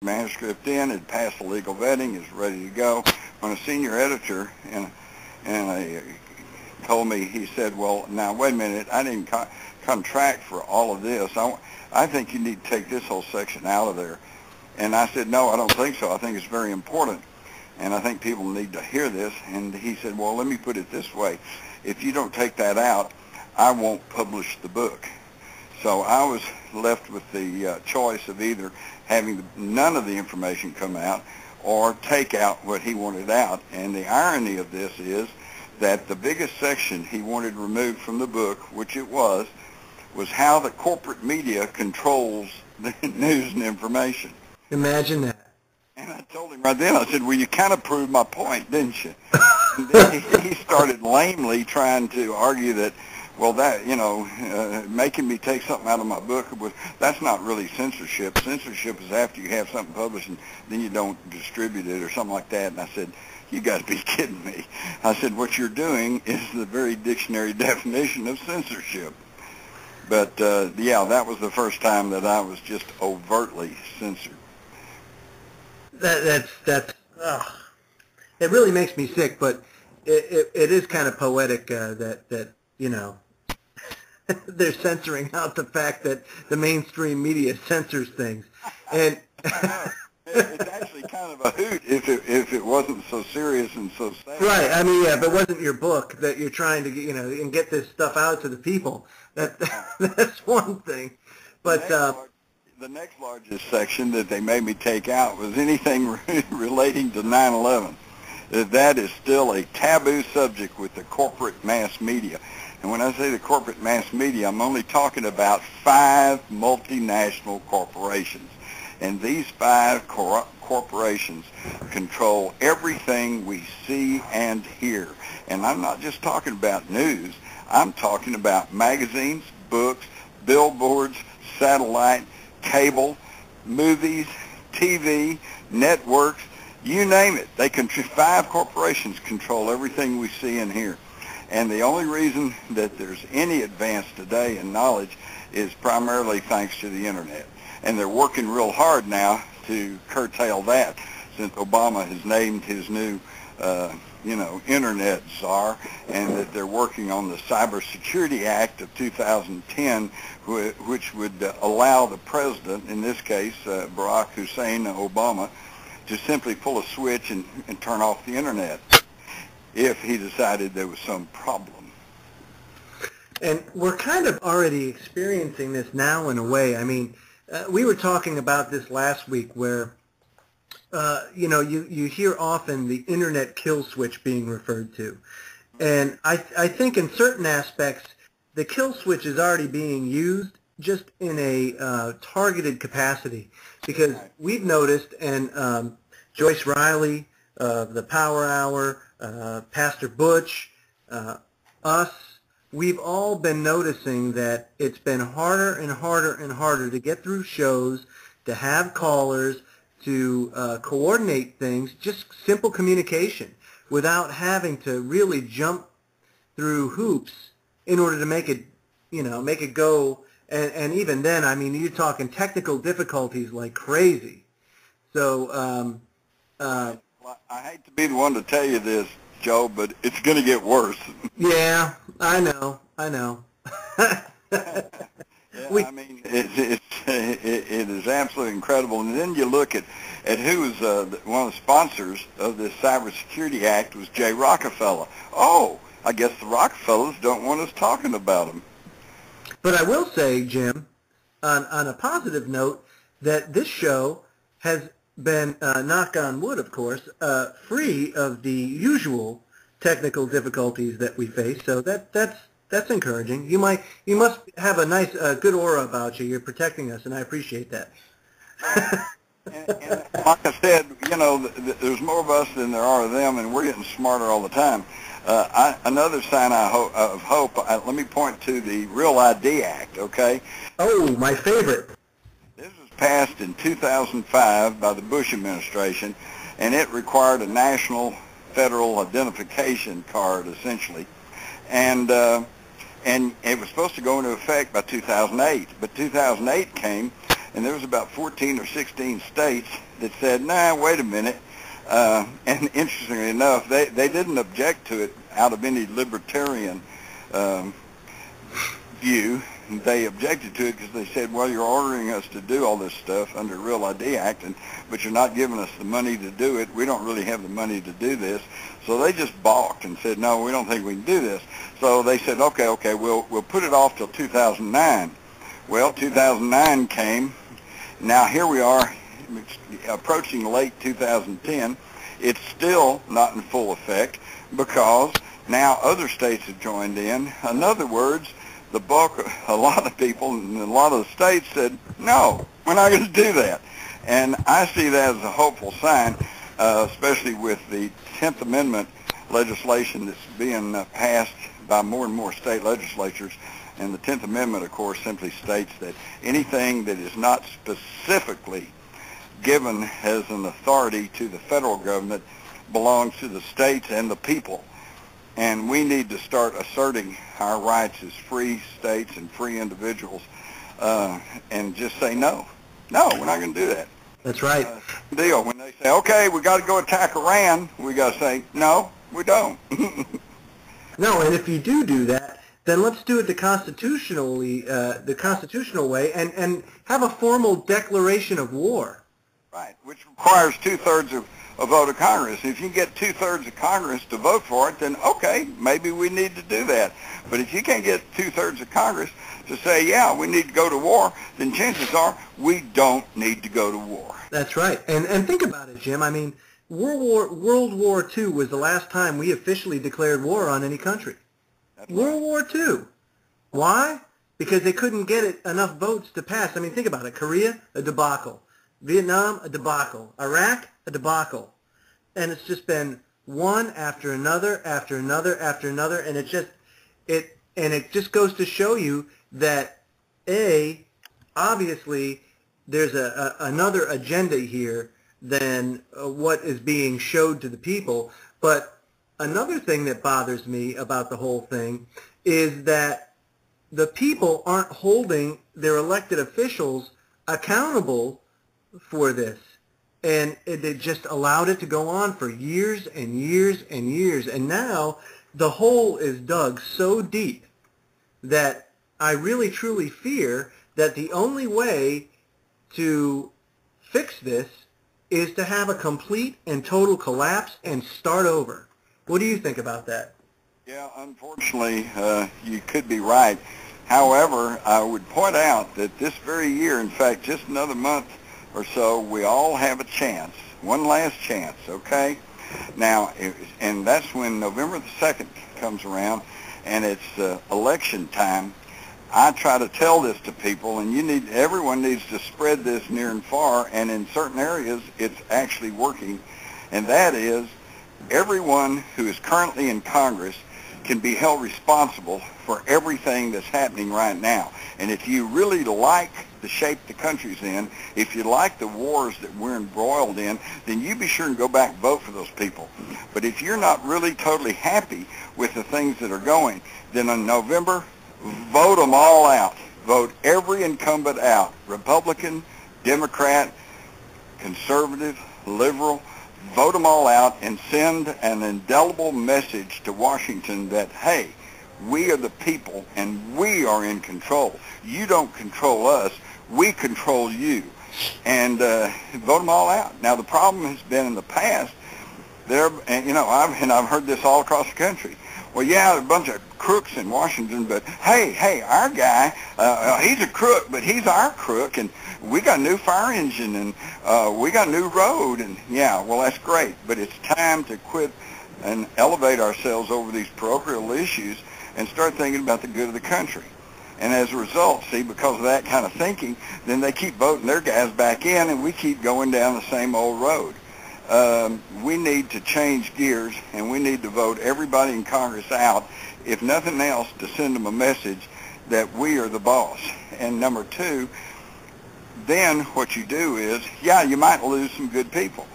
manuscript in. It passed the legal vetting. It's ready to go. When a senior editor told me, he said, well, now, wait a minute. I didn't contract for all of this. I think you need to take this whole section out of there. And I said, no, I don't think so. I think it's very important, and I think people need to hear this. And he said, well, let me put it this way. If you don't take that out, I won't publish the book. So I was left with the choice of either having none of the information come out or take out what he wanted out. And the irony of this is that the biggest section he wanted removed from the book, which it was how the corporate media controls the news and information. Imagine that. And I told him right then, I said, well, you kind of proved my point, didn't you? And then he started lamely trying to argue that, well, that, making me take something out of my book, that's not really censorship. Censorship is after you have something published and then you don't distribute it or something like that. And I said, you got to be kidding me. I said, what you're doing is the very dictionary definition of censorship. But, yeah, that was the first time that I was just overtly censored. It really makes me sick, but it is kind of poetic that they're censoring out the fact that the mainstream media censors things. And it's actually kind of a hoot if it wasn't so serious and so sad. Right. I mean, yeah, if it wasn't your book that you're trying to and get this stuff out to the people, that's one thing. But the next largest section that they made me take out was anything relating to 9/11. That is still a taboo subject with the corporate mass media. And when I say the corporate mass media, I'm only talking about 5 multinational corporations. And these 5 corporations control everything we see and hear. And I'm not just talking about news. I'm talking about magazines, books, billboards, satellite, cable, movies, TV, networks, you name it. 5 corporations control everything we see and hear. And the only reason that there's any advance today in knowledge is primarily thanks to the Internet. And they're working real hard now to curtail that, since Obama has named his new, Internet czar, and that they're working on the Cybersecurity Act of 2010, which would allow the president, in this case Barack Hussein Obama, to simply pull a switch and turn off the Internet if he decided there was some problem. And we're kind of already experiencing this now in a way. I mean, we were talking about this last week where, you hear often the Internet kill switch being referred to. And I think in certain aspects, the kill switch is already being used just in a targeted capacity. Because we've noticed, and Joyce Riley, the Power Hour, Pastor Butch, us, we've all been noticing that it's been harder and harder and harder to get through shows, to have callers, to coordinate things, just simple communication, without having to really jump through hoops in order to make it go. And even then, I mean, you're talking technical difficulties like crazy. So, well, I hate to be the one to tell you this, Joe, but it's going to get worse. Yeah, I know. Yeah, I mean, it is absolutely incredible. And then you look at who was one of the sponsors of this Cybersecurity Act was Jay Rockefeller. Oh, I guess the Rockefellers don't want us talking about them. But I will say, Jim, on a positive note, that this show has been, knock on wood, of course, free of the usual technical difficulties that we face. So that's encouraging. You must have a nice, good aura about you. You're protecting us, and I appreciate that. and like I said, there's more of us than there are of them, and we're getting smarter all the time. Another sign of hope, let me point to the Real ID Act, okay? Oh, my favorite. This was passed in 2005 by the Bush administration, and it required a national federal identification card, essentially. And it was supposed to go into effect by 2008, but 2008 came, and there was about 14 or 16 states that said, nah, wait a minute. And interestingly enough, they didn't object to it out of any libertarian view. They objected to it because they said, well, you're ordering us to do all this stuff under the Real ID Act, but you're not giving us the money to do it. We don't really have the money to do this. So they just balked and said, no, we don't think we can do this. So they said, okay, we'll put it off till 2009. Well, 2009 came. Now here we are approaching late 2010. It's still not in full effect because now other states have joined in. In other words, a lot of people in a lot of the states said, no, we're not going to do that. And I see that as a hopeful sign, especially with the 10th Amendment legislation that's being passed by more and more state legislatures. And the 10th Amendment, of course, simply states that anything that is not specifically given as an authority to the federal government belongs to the states and the people. And we need to start asserting our rights as free states and free individuals and just say no. No, we're not going to do that. That's right. Deal. When they say, okay, we got to go attack Iran, we got to say, no, we don't. No, and if you do that, then let's do it the constitutional way and have a formal declaration of war. Right, which requires two-thirds of a vote of Congress. If you can get two-thirds of Congress to vote for it, then okay, maybe we need to do that. But if you can't get two-thirds of Congress to say, yeah, we need to go to war, then chances are we don't need to go to war. That's right. And think about it, Jim. I mean, World War II was the last time we officially declared war on any country. That's World War II. Why? Because they couldn't get enough votes to pass. I mean, think about it. Korea, a debacle. Vietnam, a debacle. Iraq, a debacle. And it's just been one after another, after another, after another, and it just goes to show you that obviously there's another agenda here than what is being showed to the people. But another thing that bothers me about the whole thing is that the people aren't holding their elected officials accountable for this. And they just allowed it to go on for years and years and years. And now the hole is dug so deep that I really truly fear that the only way to fix this is to have a complete and total collapse and start over. What do you think about that? Yeah, unfortunately, you could be right. However, I would point out that this very year, in fact, just another month or so, we all have a chance, one last chance, okay? Now, and that's when November the 2nd comes around, and it's election time. I try to tell this to people, and everyone needs to spread this near and far, and in certain areas, it's actually working, and that is everyone who is currently in Congress can be held responsible for everything that's happening right now. And if you really like the shape the country's in, if you like the wars that we're embroiled in, then you be sure and go back and vote for those people. But if you're not really totally happy with the things that are going, then in November, vote them all out. Vote every incumbent out. Republican, Democrat, conservative, liberal. Vote them all out and send an indelible message to Washington that, hey, we are the people and we are in control. You don't control us. We control you. And vote them all out. Now, the problem has been in the past, I've heard this all across the country. Well, yeah, there's a bunch of crooks in Washington, but hey, our guy, he's a crook, but he's our crook, and we got a new fire engine, and we got a new road, and yeah, well, that's great, but it's time to quit and elevate ourselves over these parochial issues and start thinking about the good of the country. And as a result, see, because of that kind of thinking, then they keep voting their guys back in, and we keep going down the same old road. We need to change gears, and we need to vote everybody in Congress out, if nothing else, to send them a message that we are the boss. And number two, then what you do is, yeah, you might lose some good people,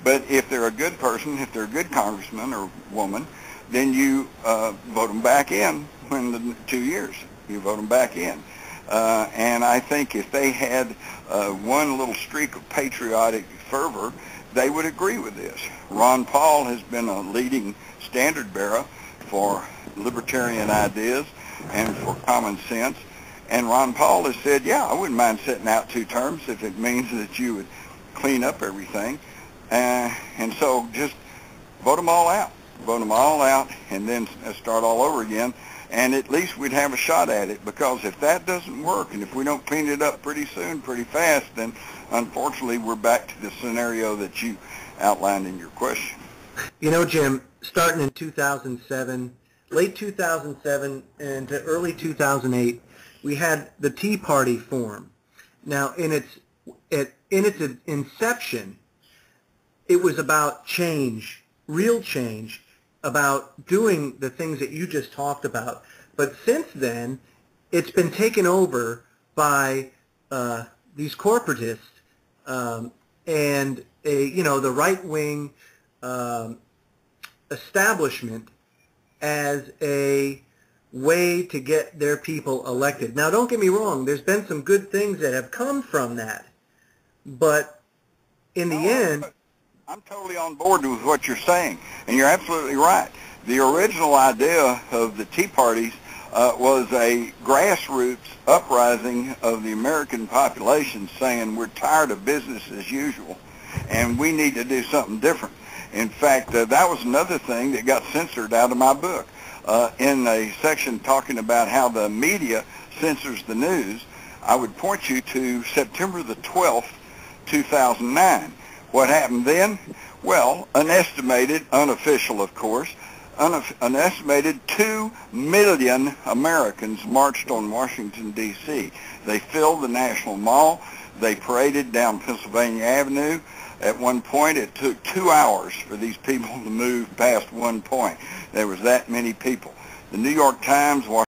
but if they're a good person, if they're a good congressman or woman, then you vote them back in when the 2 years. You vote them back in. And I think if they had one little streak of patriotic fervor, they would agree with this. Ron Paul has been a leading standard bearer for libertarian ideas and for common sense. And Ron Paul has said, yeah, I wouldn't mind sitting out 2 terms if it means that you would clean up everything. And so just vote them all out. Vote them all out and then start all over again. And at least we'd have a shot at it, because if that doesn't work and if we don't clean it up pretty soon, pretty fast, then unfortunately we're back to the scenario that you outlined in your question. You know, Jim, starting in 2007, late 2007 and to early 2008, we had the Tea Party form. Now, in its inception, it was about change, real change, about doing the things that you just talked about. But since then, it's been taken over by these corporatists and the right-wing establishment as a way to get their people elected. Now, don't get me wrong. There's been some good things that have come from that. But in the end... I'm totally on board with what you're saying, and you're absolutely right. The original idea of the Tea Parties was a grassroots uprising of the American population saying we're tired of business as usual, and we need to do something different. In fact, that was another thing that got censored out of my book. In a section talking about how the media censors the news, I would point you to September the 12th, 2009. What happened then? Well, an estimated, unofficial of course, an estimated 2 million Americans marched on Washington, D.C. They filled the National Mall. They paraded down Pennsylvania Avenue. At one point, it took 2 hours for these people to move past one point. There was that many people. The New York Times,